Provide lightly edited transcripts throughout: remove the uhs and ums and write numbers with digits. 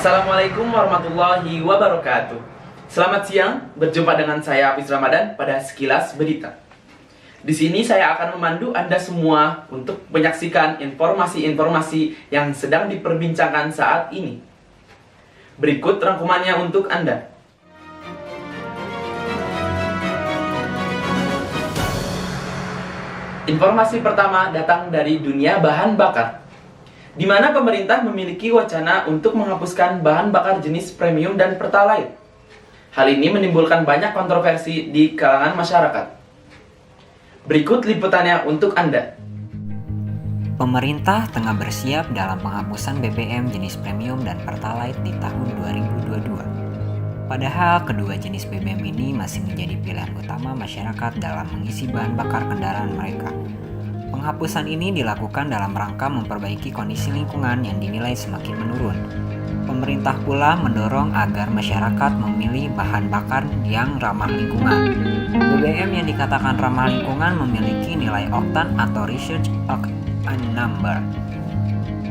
Assalamualaikum warahmatullahi wabarakatuh. Selamat siang, berjumpa dengan saya Hafiz Ramadan pada Sekilas Berita. Di sini saya akan memandu Anda semua untuk menyaksikan informasi-informasi yang sedang diperbincangkan saat ini. Berikut rangkumannya untuk Anda. Informasi pertama datang dari dunia bahan bakar, di mana pemerintah memiliki wacana untuk menghapuskan bahan bakar jenis premium dan pertalite. Hal ini menimbulkan banyak kontroversi di kalangan masyarakat. Berikut liputannya untuk Anda. Pemerintah tengah bersiap dalam penghapusan BBM jenis premium dan pertalite di tahun 2022. Padahal kedua jenis BBM ini masih menjadi pilihan utama masyarakat dalam mengisi bahan bakar kendaraan mereka. Penghapusan ini dilakukan dalam rangka memperbaiki kondisi lingkungan yang dinilai semakin menurun. Pemerintah pula mendorong agar masyarakat memilih bahan bakar yang ramah lingkungan. BBM yang dikatakan ramah lingkungan memiliki nilai oktan atau research octane number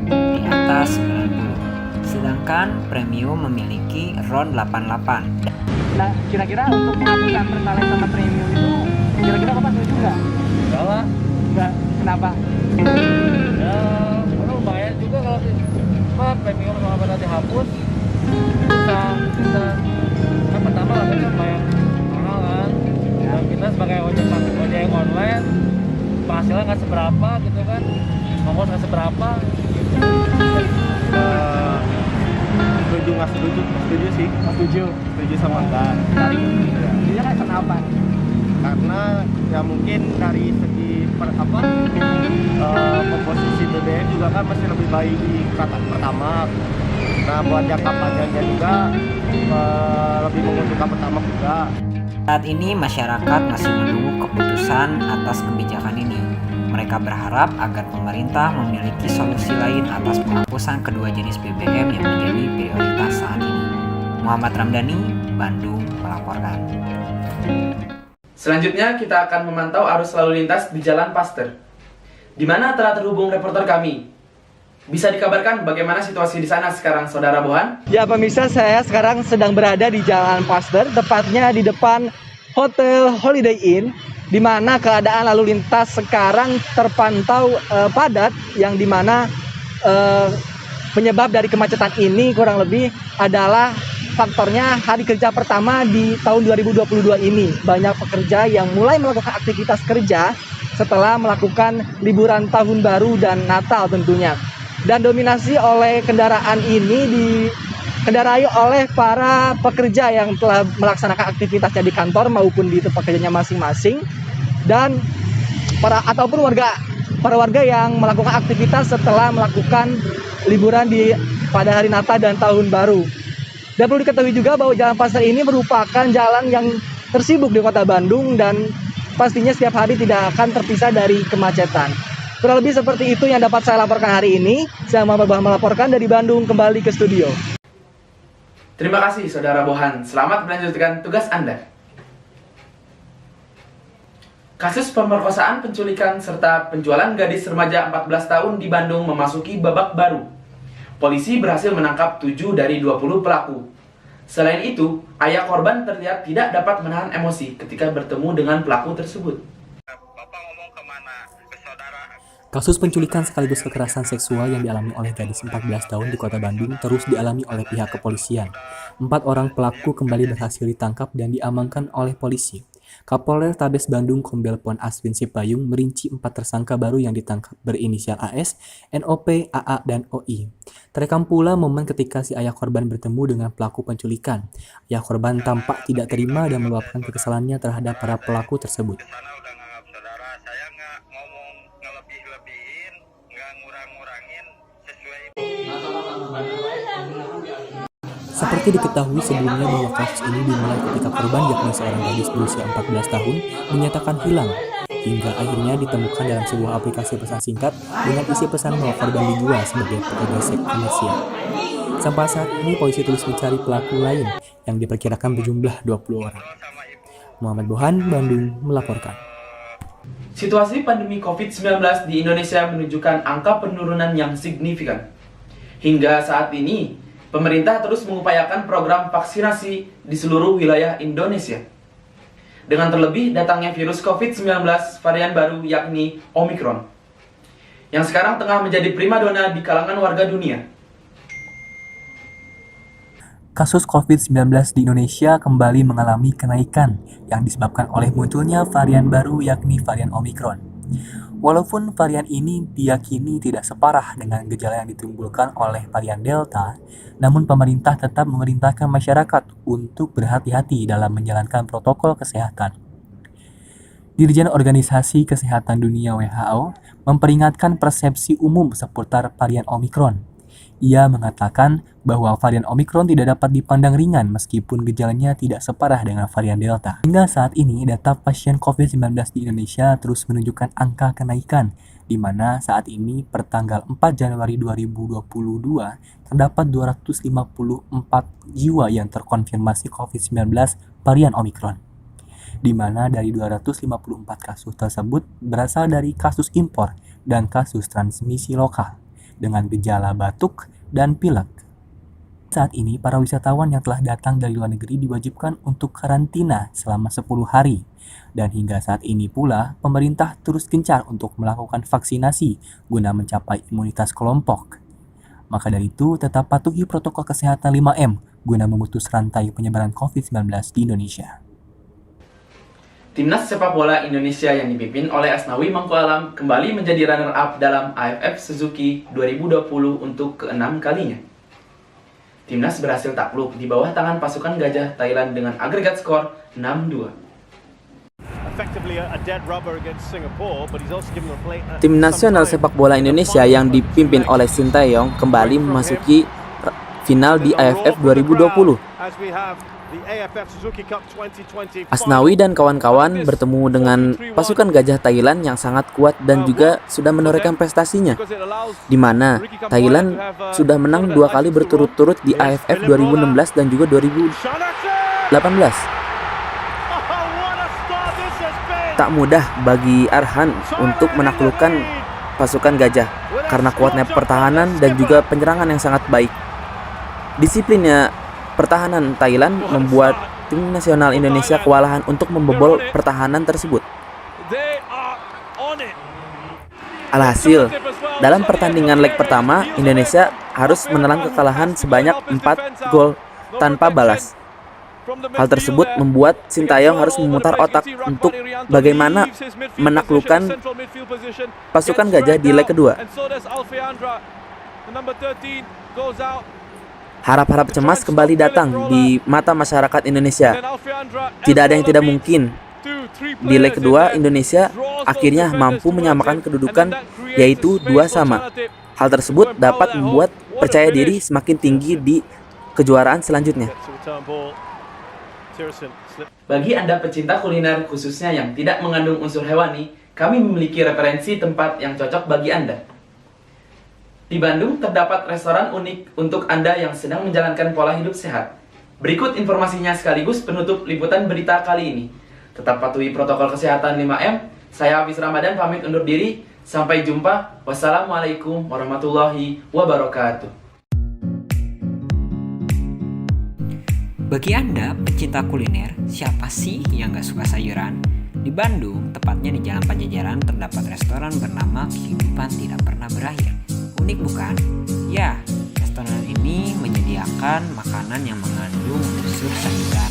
di atas 90. Sedangkan premium memiliki RON 88. Nah, kira-kira untuk penghapusan pertalite sama premium itu kira-kira Bapak setuju nggak? Enggak lah. Nggak, kenapa? Ya, lumayan juga kalau premium sama pertalite dihapus. Bisa kan pertama harganya lumayan mahal kan. Dan kita sebagai ojek online penghasilan nggak seberapa gitu kan, ongkos nggak seberapa. Setuju sih. Setuju sama enggak. Dia kayak kenapa? Karena ya mungkin dari segi komposisi BBM juga kan masih lebih baik di kata pertama. Nah, buat jangka panjangnya juga lebih menguntungkan pertama juga. Saat ini masyarakat masih menunggu keputusan atas kebijakan ini. Mereka berharap agar pemerintah memiliki solusi lain atas penghapusan kedua jenis BBM yang menjadi prioritas saat ini. Muhammad Ramdhani, Bandung, melaporkan. Selanjutnya kita akan memantau arus lalu lintas di Jalan Paster, di mana telah terhubung reporter kami. Bisa dikabarkan bagaimana situasi di sana sekarang, Saudara Bohan? Ya pemirsa, saya sekarang sedang berada di Jalan Paster, tepatnya di depan Hotel Holiday Inn, di mana keadaan lalu lintas sekarang terpantau padat, yang dimana penyebab dari kemacetan ini kurang lebih adalah faktornya hari kerja pertama di tahun 2022 ini. Banyak pekerja yang mulai melakukan aktivitas kerja setelah melakukan liburan tahun baru dan Natal tentunya. Dan dominasi oleh kendaraan ini dikendarai oleh para pekerja yang telah melaksanakan aktivitasnya di kantor maupun di tempat kerjanya masing-masing, dan para warga yang melakukan aktivitas setelah melakukan liburan pada hari Natal dan Tahun Baru. Dan perlu diketahui juga bahwa Jalan Paster ini merupakan jalan yang tersibuk di Kota Bandung dan pastinya setiap hari tidak akan terpisah dari kemacetan. Kurang lebih seperti itu yang dapat saya laporkan hari ini. Saya Muhammad Bohan melaporkan dari Bandung kembali ke studio. Terima kasih Saudara Bohan, selamat melanjutkan tugas Anda. Kasus pemerkosaan, penculikan, serta penjualan gadis remaja 14 tahun di Bandung memasuki babak baru. Polisi berhasil menangkap 7 dari 20 pelaku. Selain itu, ayah korban terlihat tidak dapat menahan emosi ketika bertemu dengan pelaku tersebut. Kasus penculikan sekaligus kekerasan seksual yang dialami oleh gadis 14 tahun di Kota Bandung terus dialami oleh pihak kepolisian. 4 orang pelaku kembali berhasil ditangkap dan diamankan oleh polisi. Kapolres Bandung Kombes Pol Aswin Sipayung merinci 4 tersangka baru yang ditangkap berinisial AS, NOP, AA, dan OI. Terekam pula momen ketika si ayah korban bertemu dengan pelaku penculikan. Ayah korban tampak tidak terima dan meluapkan kekesalannya terhadap para pelaku tersebut. Seperti diketahui sebelumnya bahwa kasus ini dimulai ketika korban yakni seorang gadis berusia 14 tahun dinyatakan hilang, hingga akhirnya ditemukan dalam sebuah aplikasi pesan singkat dengan isi pesan bahwa korban dijual sebagai pekerja seks komersial. Sampai saat ini polisi terus mencari pelaku lain yang diperkirakan berjumlah 20 orang. Muhammad Bohan, Bandung, melaporkan. Situasi pandemi COVID-19 di Indonesia menunjukkan angka penurunan yang signifikan. Hingga saat ini, pemerintah terus mengupayakan program vaksinasi di seluruh wilayah Indonesia. Dengan terlebih datangnya virus COVID-19 varian baru yakni Omicron, yang sekarang tengah menjadi primadona di kalangan warga dunia. Kasus COVID-19 di Indonesia kembali mengalami kenaikan yang disebabkan oleh munculnya varian baru yakni varian Omicron. Walaupun varian ini diyakini tidak separah dengan gejala yang ditimbulkan oleh varian Delta, namun pemerintah tetap memerintahkan masyarakat untuk berhati-hati dalam menjalankan protokol kesehatan. Dirjen Organisasi Kesehatan Dunia (WHO) memperingatkan persepsi umum seputar varian Omicron. Ia mengatakan bahwa varian Omicron tidak dapat dipandang ringan meskipun gejalanya tidak separah dengan varian Delta. Hingga saat ini, data pasien COVID-19 di Indonesia terus menunjukkan angka kenaikan, di mana saat ini per tanggal 4 Januari 2022 terdapat 254 jiwa yang terkonfirmasi COVID-19 varian Omicron, di mana dari 254 kasus tersebut berasal dari kasus impor dan kasus transmisi lokal dengan gejala batuk dan pilek. Saat ini, para wisatawan yang telah datang dari luar negeri diwajibkan untuk karantina selama 10 hari. Dan hingga saat ini pula, pemerintah terus gencar untuk melakukan vaksinasi guna mencapai imunitas kelompok. Maka dari itu, tetap patuhi protokol kesehatan 5M guna memutus rantai penyebaran COVID-19 di Indonesia. Timnas sepak bola Indonesia yang dipimpin oleh Asnawi Mangkualam kembali menjadi runner-up dalam AFF Suzuki 2020 untuk ke-6 kalinya. Timnas berhasil takluk di bawah tangan pasukan Gajah Thailand dengan agregat skor 6-2. Tim nasional sepak bola Indonesia yang dipimpin oleh Sintayong kembali memasuki final di AFF 2020. Asnawi dan kawan-kawan bertemu dengan pasukan Gajah Thailand yang sangat kuat dan juga sudah menorehkan prestasinya, di mana Thailand sudah menang 2 kali berturut-turut di AFF 2016 dan juga 2018. Tak mudah bagi Arhan untuk menaklukkan pasukan Gajah karena kuatnya pertahanan dan juga penyerangan yang sangat baik. Disiplinnya pertahanan Thailand membuat tim nasional Indonesia kewalahan untuk membobol pertahanan tersebut. Alhasil, dalam pertandingan leg pertama, Indonesia harus menelan kekalahan sebanyak 4 gol tanpa balas. Hal tersebut membuat Sintayong harus memutar otak untuk bagaimana menaklukkan pasukan Gajah di leg kedua. Harap-harap cemas kembali datang di mata masyarakat Indonesia. Tidak ada yang tidak mungkin. Di leg kedua, Indonesia akhirnya mampu menyamakan kedudukan, yaitu 2-2. Hal tersebut dapat membuat percaya diri semakin tinggi di kejuaraan selanjutnya. Bagi Anda pecinta kuliner khususnya yang tidak mengandung unsur hewani, kami memiliki referensi tempat yang cocok bagi Anda. Di Bandung terdapat restoran unik untuk Anda yang sedang menjalankan pola hidup sehat. Berikut informasinya sekaligus penutup liputan berita kali ini. Tetap patuhi protokol kesehatan 5M. Saya Hafiz Ramadan pamit undur diri. Sampai jumpa. Wassalamualaikum warahmatullahi wabarakatuh. Bagi Anda pecinta kuliner, siapa sih yang gak suka sayuran? Di Bandung, tepatnya di Jalan Pajajaran, terdapat restoran bernama Kehidupan Tidak Pernah Berakhir. Unik bukan? Ya, restoran ini menyediakan makanan yang mengandung unsur sayuran.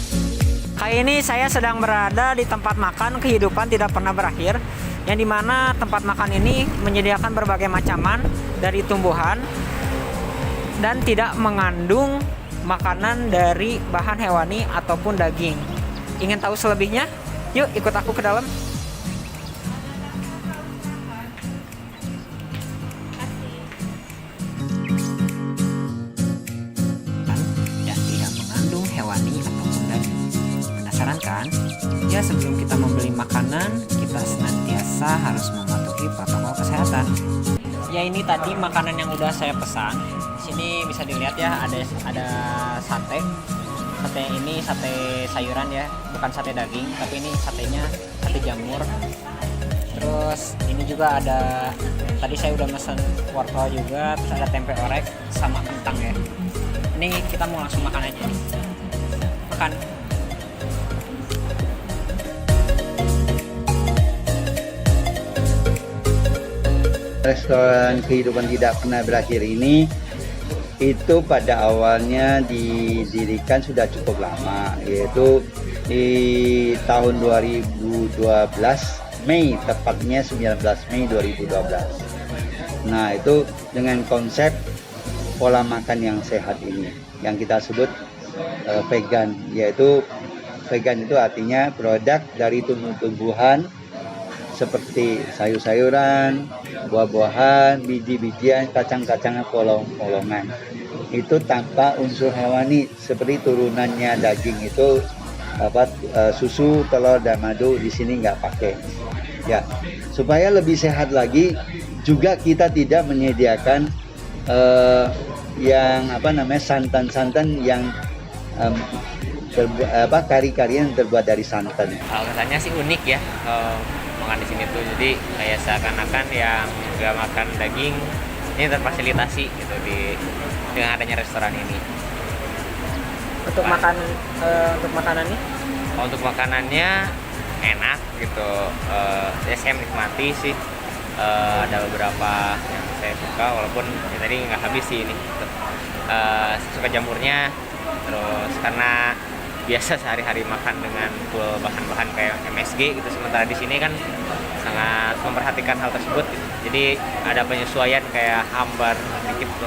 Kali ini saya sedang berada di tempat makan Kehidupan Tidak Pernah Berakhir, yang dimana tempat makan ini menyediakan berbagai macaman dari tumbuhan dan tidak mengandung makanan dari bahan hewani ataupun daging. Ingin tahu selebihnya? Yuk ikut aku ke dalam. Dan tidak mengandung hewani ataupun daging. Penasaran kan? Ya, sebelum kita membeli makanan, kita senantiasa harus mematuhi protokol kesehatan. Ya, ini tadi makanan yang udah saya pesan. Di sini bisa dilihat ya, ada sate. Sate ini sate sayuran ya, bukan sate daging, tapi ini satenya sate jamur. Terus ini juga ada, tadi saya udah mesen wortel juga, terus ada tempe orek sama kentang ya. Ini kita mau langsung makan aja nih. Makan. Restoran Kehidupan Tidak Pernah Berakhir ini itu pada awalnya didirikan sudah cukup lama, yaitu di tahun 2012 Mei, tepatnya 19 Mei 2012. Nah, itu dengan konsep pola makan yang sehat ini yang kita sebut vegan, yaitu vegan itu artinya produk dari tumbuh-tumbuhan seperti sayur-sayuran, buah-buahan, biji-bijian, kacang-kacangan, polong-polongan. Itu tanpa unsur hewani seperti turunannya daging itu susu, telur dan madu di sini nggak pakai. Ya, supaya lebih sehat lagi juga kita tidak menyediakan yang santan-santan yang kari-kari yang terbuat dari santan. Rasanya sih unik ya. Makan di sini tuh, jadi kayak seakan-akan yang nggak makan daging ini terfasilitasi gitu dengan adanya restoran ini. Untuk makanannya? Untuk makanannya enak gitu, ya saya menikmati sih. Ada beberapa yang saya suka, walaupun ya tadi nggak habis sih ini. Saya suka jamurnya, terus karena biasa sehari-hari makan dengan full bahan-bahan kayak MSG gitu, sementara di sini kan sangat memperhatikan hal tersebut gitu. Jadi ada penyesuaian kayak hambar dikit tuh.